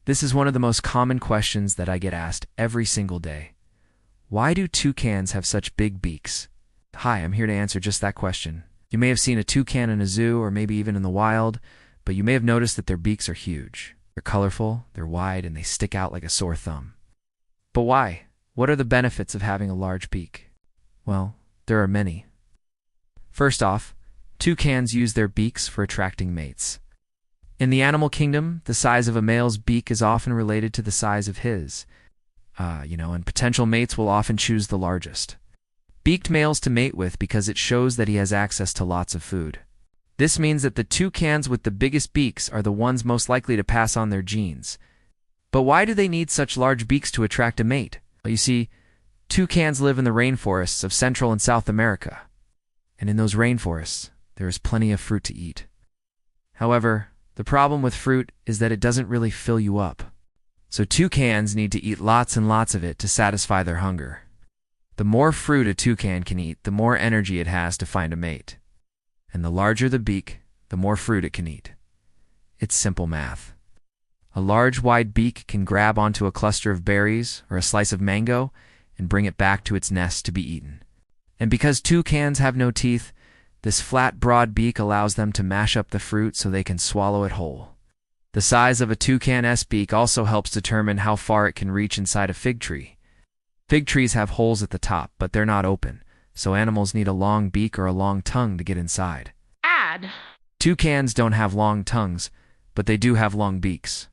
This is one of the most common questions that I get asked every single day. Why do toucans have such big beaks? Hi, I'm here to answer just that question. You may have seen a toucan in a zoo or maybe even in the wild, but you may have noticed that their beaks are huge. They're colorful, they're wide, and they stick out like a sore thumb. But why? What are the benefits of having a large beak? Well, there are many. First off, toucans use their beaks for attracting mates. In the animal kingdom, the size of a male's beak is often related to the size of his. And potential mates will often choose the largest beaked males to mate with because it shows that he has access to lots of food. This means that the toucans with the biggest beaks are the ones most likely to pass on their genes. But why do they need such large beaks to attract a mate? Well, you see, toucans live in the rainforests of Central and South America. And in those rainforests, there is plenty of fruit to eat. However, the problem with fruit is that it doesn't really fill you up. So toucans need to eat lots and lots of it to satisfy their hunger. The more fruit a toucan can eat, the more energy it has to find a mate. And the larger the beak, the more fruit it can eat. It's simple math. A large, wide beak can grab onto a cluster of berries or a slice of mango and bring it back to its nest to be eaten. And because toucans have no teeth, this flat, broad beak allows them to mash up the fruit so they can swallow it whole. The size of a toucan's beak also helps determine how far it can reach inside a fig tree. Fig trees have holes at the top, but they're not open, so animals need a long beak or a long tongue to get inside. Toucans don't have long tongues, but they do have long beaks.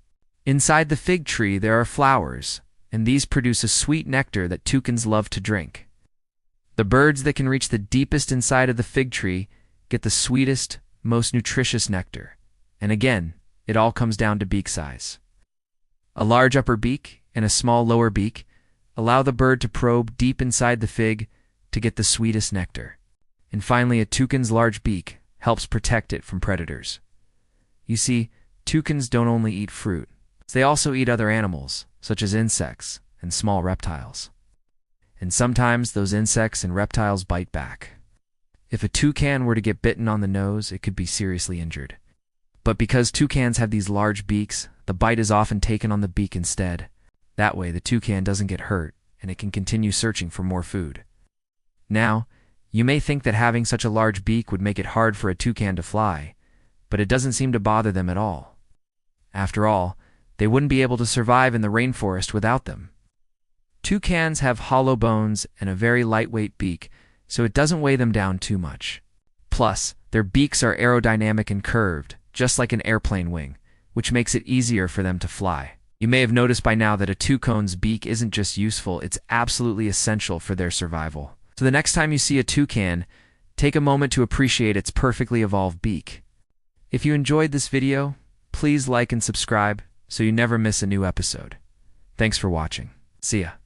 Inside the fig tree there are flowers, and these produce a sweet nectar that toucans love to drink. The birds that can reach the deepest inside of the fig tree get the sweetest, most nutritious nectar. And again, it all comes down to beak size. A large upper beak and a small lower beak allow the bird to probe deep inside the fig to get the sweetest nectar. And finally, a toucan's large beak helps protect it from predators. You see, toucans don't only eat fruit, they also eat other animals, such as insects and small reptiles. And sometimes those insects and reptiles bite back. If a toucan were to get bitten on the nose, it could be seriously injured. But because toucans have these large beaks, the bite is often taken on the beak instead. That way, the toucan doesn't get hurt, and it can continue searching for more food. Now, you may think that having such a large beak would make it hard for a toucan to fly, but it doesn't seem to bother them at all. After all, they wouldn't be able to survive in the rainforest without them. Toucans have hollow bones and a very lightweight beak, so it doesn't weigh them down too much. Plus, their beaks are aerodynamic and curved, just like an airplane wing, which makes it easier for them to fly. You may have noticed by now that a toucan's beak isn't just useful, it's absolutely essential for their survival. So the next time you see a toucan, take a moment to appreciate its perfectly evolved beak. If you enjoyed this video, please like and subscribe so you never miss a new episode. Thanks for watching. See ya.